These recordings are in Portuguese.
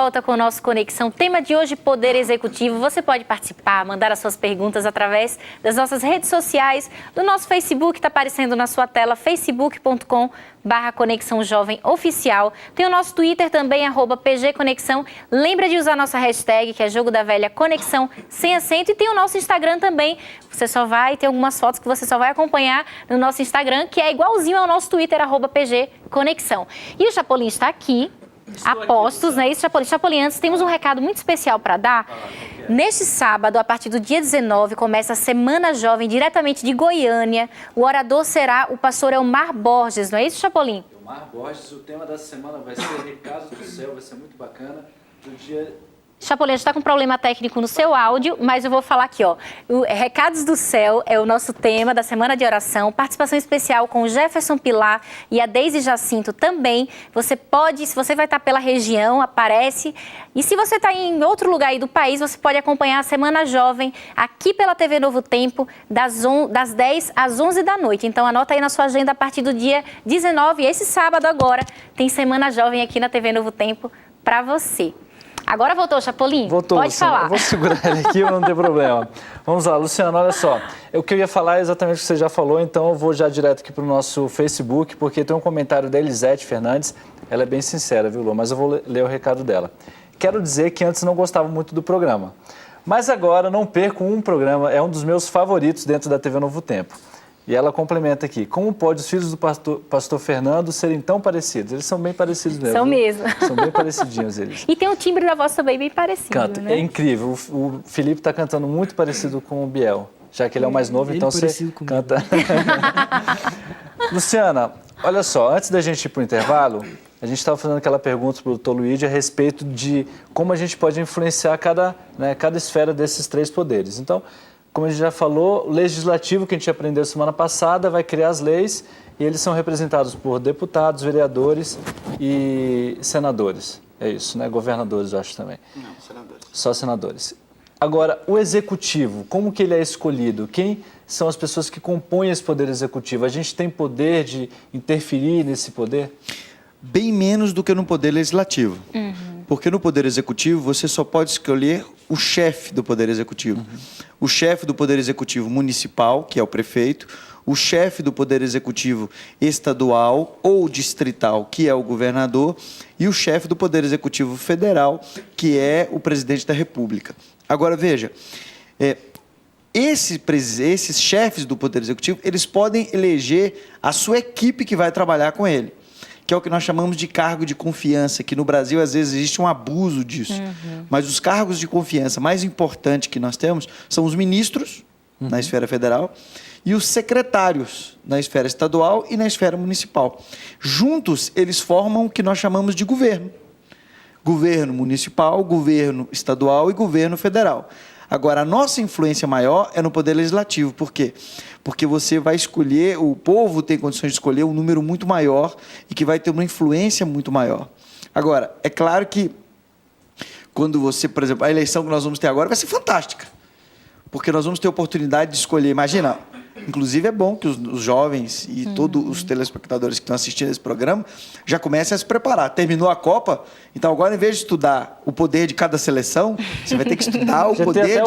volta com o nosso Conexão. Tema de hoje, Poder Executivo. Você pode participar, mandar as suas perguntas através das nossas redes sociais, do nosso Facebook, está aparecendo na sua tela, facebook.com/Conexão Jovem Oficial. Tem o nosso Twitter também, @PGConexão. Lembra de usar nossa hashtag, que é Jogo da Velha Conexão, sem acento. E tem o nosso Instagram também. Você só vai ter algumas fotos que você só vai acompanhar no nosso Instagram, que é igualzinho ao nosso Twitter, @PGConexão. E o Chapolin está aqui. Apostos, né? Isso, Chapolin. Chapolin, antes temos um recado muito especial para dar. Neste sábado, a partir do dia 19, começa a Semana Jovem, diretamente de Goiânia. O orador será o pastor Elmar Borges, não é isso, Chapolin? Elmar Borges, o tema da semana vai ser Recados do Céu, vai ser muito bacana. Do dia... Chapolin, a gente está com um problema técnico no seu áudio, mas eu vou falar aqui, ó. O Recados do Céu é o nosso tema da Semana de Oração. Participação especial com o Jefferson Pilar e a Deise Jacinto também. Você pode, se você vai estar pela região, aparece. E se você está em outro lugar aí do país, você pode acompanhar a Semana Jovem aqui pela TV Novo Tempo, das 10 às 11 da noite. Então, anota aí na sua agenda a partir do dia 19. E esse sábado agora tem Semana Jovem aqui na TV Novo Tempo para você. Agora voltou, Chapolin? Voltou, pode Luciano. falar. Eu vou segurar ele aqui, não tem problema. Vamos lá, Luciano, olha só. O que eu ia falar é exatamente o que você já falou, então eu vou já direto aqui para o nosso Facebook, porque tem um comentário da Elisete Fernandes. Ela é bem sincera, viu, Lu? Mas eu vou ler o recado dela. Quero dizer que antes não gostava muito do programa, mas agora não perco um programa, é um dos meus favoritos dentro da TV Novo Tempo. E ela complementa aqui, como pode os filhos do pastor Fernando serem tão parecidos? Eles são bem parecidos mesmo. São mesmo. São bem parecidinhos eles. E tem um timbre da voz também bem parecido, Canta, né? é incrível. O Felipe está cantando muito parecido com o Biel, já que ele é o mais novo, então você canta. Luciana, olha só, antes da gente ir para o intervalo, a gente estava fazendo aquela pergunta para o Dr. Luigi a respeito de como a gente pode influenciar cada esfera desses três poderes. Então, como a gente já falou, o legislativo que a gente aprendeu semana passada vai criar as leis e eles são representados por deputados, vereadores e senadores. É isso, né? Governadores, eu acho também. Não, senadores. Só senadores. Agora, o executivo, como que ele é escolhido? Quem são as pessoas que compõem esse poder executivo? A gente tem poder de interferir nesse poder? Bem menos do que no poder legislativo. Porque no poder executivo você só pode escolher o chefe do poder executivo. O chefe do poder executivo municipal, que é o prefeito, o chefe do poder executivo estadual ou distrital, que é o governador, e o chefe do poder executivo federal, que é o presidente da República. Agora, veja, esses chefes do poder executivo, eles podem eleger a sua equipe que vai trabalhar com ele, que é o que nós chamamos de cargo de confiança, que no Brasil, às vezes, existe um abuso disso. Mas os cargos de confiança mais importantes que nós temos são os ministros, na esfera federal, e os secretários, na esfera estadual e na esfera municipal. Juntos, eles formam o que nós chamamos de governo. Governo municipal, governo estadual e governo federal. Agora, a nossa influência maior é no poder legislativo. Por quê? Porque você vai escolher, o povo tem condições de escolher um número muito maior e que vai ter uma influência muito maior. Agora, é claro que quando você, por exemplo, a eleição que nós vamos ter agora vai ser fantástica. Porque nós vamos ter a oportunidade de escolher, imagina, inclusive é bom que os jovens e todos os telespectadores que estão assistindo esse programa já comecem a se preparar. Terminou a Copa, então agora, em vez de estudar o poder de cada seleção, você vai ter que estudar o poder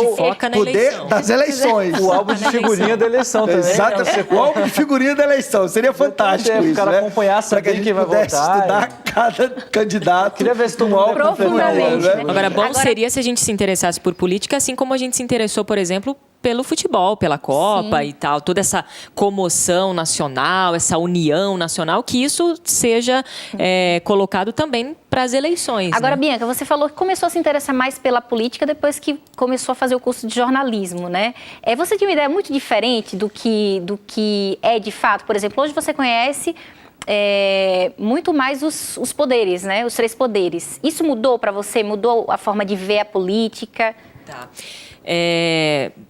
das eleições. O álbum de figurinha da eleição também. Exatamente, o álbum de figurinha da eleição. Seria fantástico isso, o cara acompanhar, saber para que a gente vai pudesse votar, estudar cada candidato. Queria ver se tu álbum profundamente, né? Agora, bom seria se a gente se interessasse por política, assim como a gente se interessou, por exemplo, pelo futebol, pela Copa e tal, toda essa comoção nacional, essa união nacional, que isso seja colocado também para as eleições. Agora, né? Bianca, você falou que começou a se interessar mais pela política depois que começou a fazer o curso de jornalismo, né? Você tinha uma ideia muito diferente do que é de fato? Por exemplo, hoje você conhece muito mais os poderes, né? Os três poderes. Isso mudou para você? Mudou a forma de ver a política? Tá.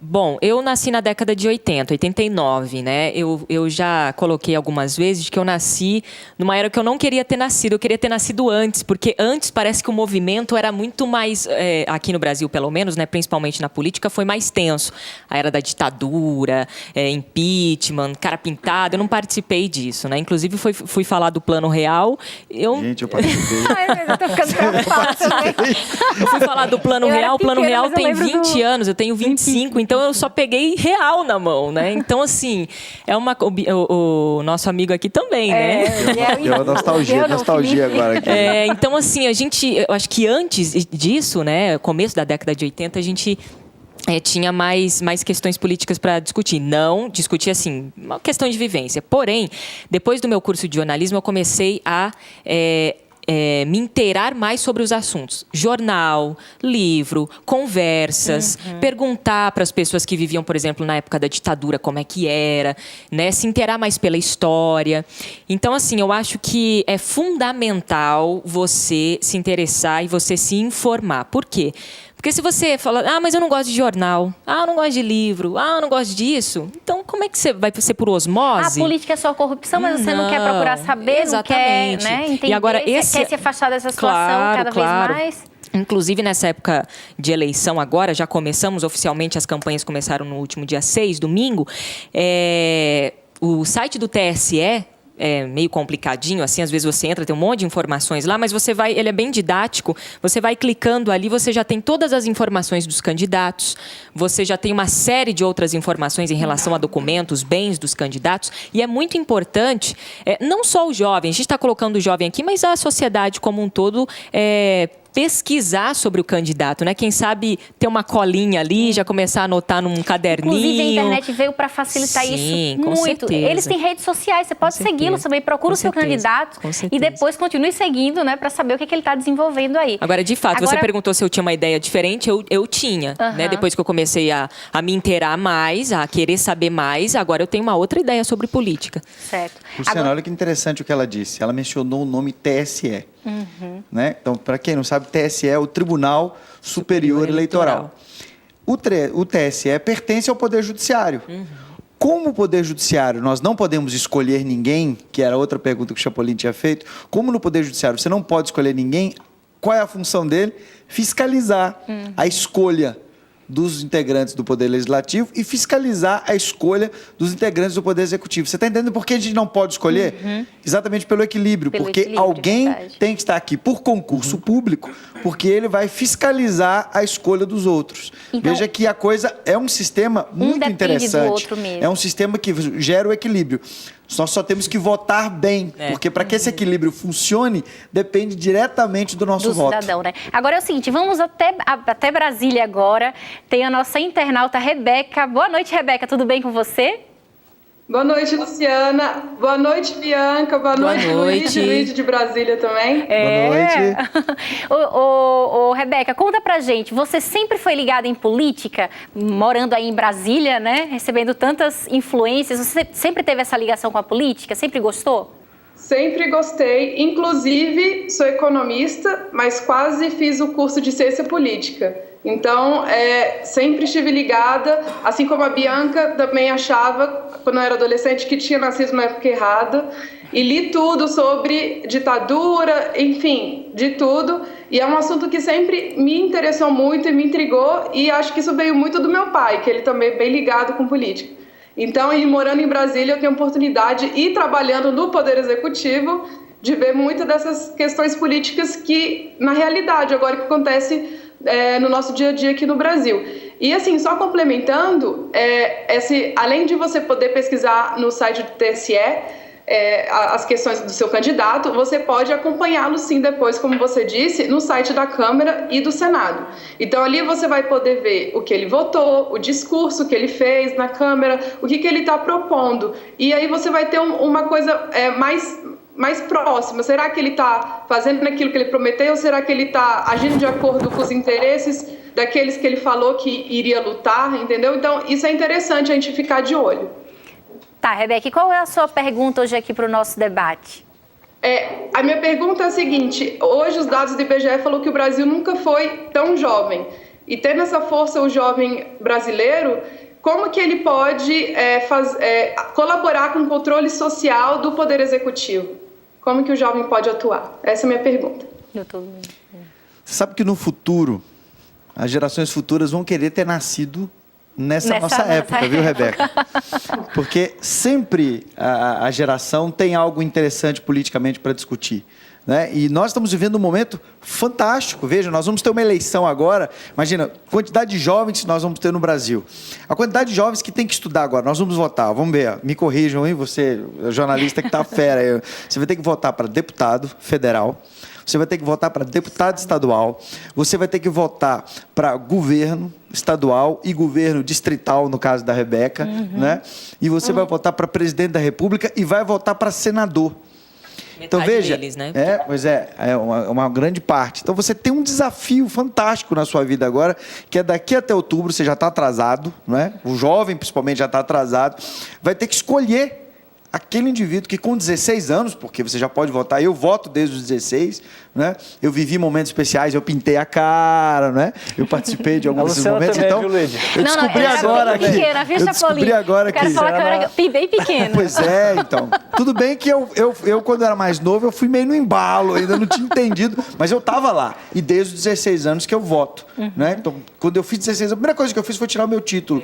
Bom, eu nasci na década de 80, 89, né? Eu já coloquei algumas vezes que eu nasci numa era que eu não queria ter nascido. Eu queria ter nascido antes, porque antes parece que o movimento era muito mais, aqui no Brasil pelo menos, né, principalmente na política, foi mais tenso. A era da ditadura, impeachment, cara pintado, eu não participei disso, né? Inclusive fui falar do Plano Real. Gente, eu participei. Eu tô ficando preocupada também. Eu fui falar do Plano Eu era Real, o Plano pequena, Real mas eu tem lembro 20 anos, eu tenho 25, então eu só peguei real na mão, né? Então, assim, o nosso amigo aqui também, né? Deu uma nostalgia agora aqui. Então, assim, eu acho que antes disso, né, começo da década de 80, a gente tinha mais questões políticas para discutir. Não discutir, assim, uma questão de vivência. Porém, depois do meu curso de jornalismo, eu comecei a me inteirar mais sobre os assuntos. Jornal, livro, conversas, perguntar para as pessoas que viviam, por exemplo, na época da ditadura, como é que era, né? Se inteirar mais pela história. Então, assim, eu acho que é fundamental você se interessar e você se informar. Por quê? Porque se você fala, mas eu não gosto de jornal, eu não gosto de livro, eu não gosto disso, então como é que você vai ser por osmose? A política é só corrupção, mas você não quer procurar saber, exatamente. Não quer, né, entender, e agora, quer se afastar dessa situação cada vez mais. Inclusive, nessa época de eleição agora, já começamos oficialmente, as campanhas começaram no último dia 6, domingo, o site do TSE, meio complicadinho, assim, às vezes você entra, tem um monte de informações lá, mas ele é bem didático, você vai clicando ali, você já tem todas as informações dos candidatos, você já tem uma série de outras informações em relação a documentos, bens dos candidatos, e é muito importante, não só o jovem, a gente está colocando o jovem aqui, mas a sociedade como um todo, pesquisar sobre o candidato, né? Quem sabe ter uma colinha ali, já começar a anotar num caderninho. Inclusive, a internet veio para facilitar isso com muito. certeza. Eles têm redes sociais, você pode segui-los também, procura o seu candidato e depois continue seguindo, né? Para saber o que ele está desenvolvendo aí. Agora, de fato, você perguntou se eu tinha uma ideia diferente, eu tinha, né? Depois que eu comecei a me inteirar mais, a querer saber mais, agora eu tenho uma outra ideia sobre política. Certo. Luciana, olha que interessante o que ela disse. Ela mencionou o nome TSE. Né? Então, para quem não sabe, TSE é o Tribunal Superior Eleitoral. O TSE pertence ao Poder Judiciário. Como o Poder Judiciário nós não podemos escolher ninguém, que era outra pergunta que o Chapolin tinha feito, como no Poder Judiciário você não pode escolher ninguém, qual é a função dele? Fiscalizar a escolha dos integrantes do Poder Legislativo e fiscalizar a escolha dos integrantes do Poder Executivo. Você está entendendo por que a gente não pode escolher? Exatamente pelo equilíbrio. Porque alguém tem que estar aqui por concurso público, porque ele vai fiscalizar a escolha dos outros. Então, veja que a coisa é um sistema muito interessante. Do outro mesmo. É um sistema que gera o equilíbrio. Nós só temos que votar bem, porque para que esse equilíbrio funcione, depende diretamente do nosso voto. Cidadão, né? Agora é o seguinte, vamos até Brasília agora. Tem a nossa internauta Rebeca. Boa noite, Rebeca. Tudo bem com você? Boa noite, Luciana. Boa noite, Bianca. Boa noite, Luiz de Brasília também. Boa noite. Rebeca, conta pra gente. Você sempre foi ligada em política, morando aí em Brasília, né? Recebendo tantas influências. Você sempre teve essa ligação com a política? Sempre gostou? Sempre gostei. Inclusive, sou economista, mas quase fiz o curso de ciência política. Então, sempre estive ligada, assim como a Bianca também achava, quando eu era adolescente, que tinha nascido na época errada. E li tudo sobre ditadura, enfim, de tudo. E é um assunto que sempre me interessou muito e me intrigou. E acho que isso veio muito do meu pai, que ele também é bem ligado com política. Então, e morando em Brasília, eu tenho a oportunidade, e trabalhando no Poder Executivo, de ver muitas dessas questões políticas que, na realidade, agora que acontece no nosso dia a dia aqui no Brasil. E assim, só complementando, além de você poder pesquisar no site do TSE as questões do seu candidato, você pode acompanhá-lo sim depois, como você disse, no site da Câmara e do Senado. Então ali você vai poder ver o que ele votou, o discurso que ele fez na Câmara, o que ele está propondo. E aí você vai ter uma coisa mais próxima. Será que ele está fazendo aquilo que ele prometeu ou será que ele está agindo de acordo com os interesses daqueles que ele falou que iria lutar, entendeu? Então, isso é interessante a gente ficar de olho. Tá, Rebeca, qual é a sua pergunta hoje aqui para o nosso debate? A minha pergunta é a seguinte, hoje os dados do IBGE falou que o Brasil nunca foi tão jovem. E tendo essa força o jovem brasileiro, como que ele pode colaborar com o controle social do Poder Executivo? Como que o jovem pode atuar? Essa é a minha pergunta. Você sabe que no futuro, as gerações futuras vão querer ter nascido nessa nossa época, viu, Rebeca? Porque sempre a geração tem algo interessante politicamente para discutir. Né? E nós estamos vivendo um momento fantástico. Veja, nós vamos ter uma eleição agora. Imagina a quantidade de jovens que nós vamos ter no Brasil. A quantidade de jovens que tem que estudar agora. Nós vamos votar. Vamos ver. Me corrijam, hein? Você, jornalista que está fera. Você vai ter que votar para deputado federal. Você vai ter que votar para deputado estadual. Você vai ter que votar para governo estadual e governo distrital, no caso da Rebeca. Né? E você vai votar para presidente da República e vai votar para senador. Então, veja, deles, né? é uma grande parte. Então, você tem um desafio fantástico na sua vida agora, que é daqui até outubro, você já está atrasado, não é? O jovem, principalmente, já está atrasado, vai ter que escolher aquele indivíduo que com 16 anos, porque você já pode votar, eu voto desde os 16, né? Eu vivi momentos especiais, eu pintei a cara, né? Eu participei de alguns desses momentos, também, então viu, Luíde? eu descobri agora que eu descobri agora que quero falar que eu era bem pequena. Pois é, então. Tudo bem que eu quando era mais novo, eu fui meio no embalo, ainda não tinha entendido, mas eu estava lá. E desde os 16 anos que eu voto, né? Então, quando eu fiz 16 anos, a primeira coisa que eu fiz foi tirar o meu título.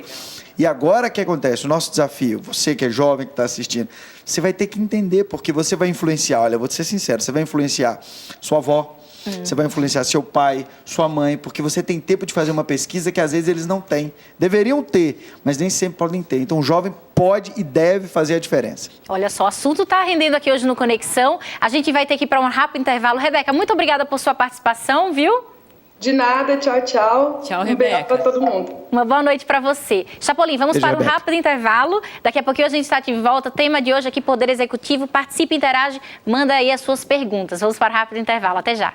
E agora o que acontece? O nosso desafio, você que é jovem, que está assistindo, você vai ter que entender, porque você vai influenciar, olha, eu vou te ser sincero, você vai influenciar sua avó, você vai influenciar seu pai, sua mãe, porque você tem tempo de fazer uma pesquisa que às vezes eles não têm. Deveriam ter, mas nem sempre podem ter. Então o jovem pode e deve fazer a diferença. Olha só, o assunto está rendendo aqui hoje no Conexão. A gente vai ter que ir para um rápido intervalo. Rebeca, muito obrigada por sua participação, viu? De nada, tchau, tchau. Tchau, Um beijo Rebeca. para todo mundo. Uma boa noite para você. Chapolin, vamos Beijo, para um Rebeca. rápido intervalo. Daqui a pouquinho a gente está de volta. Tema de hoje aqui, Poder Executivo. Participe, interage, manda aí as suas perguntas. Vamos para o rápido intervalo. Até já.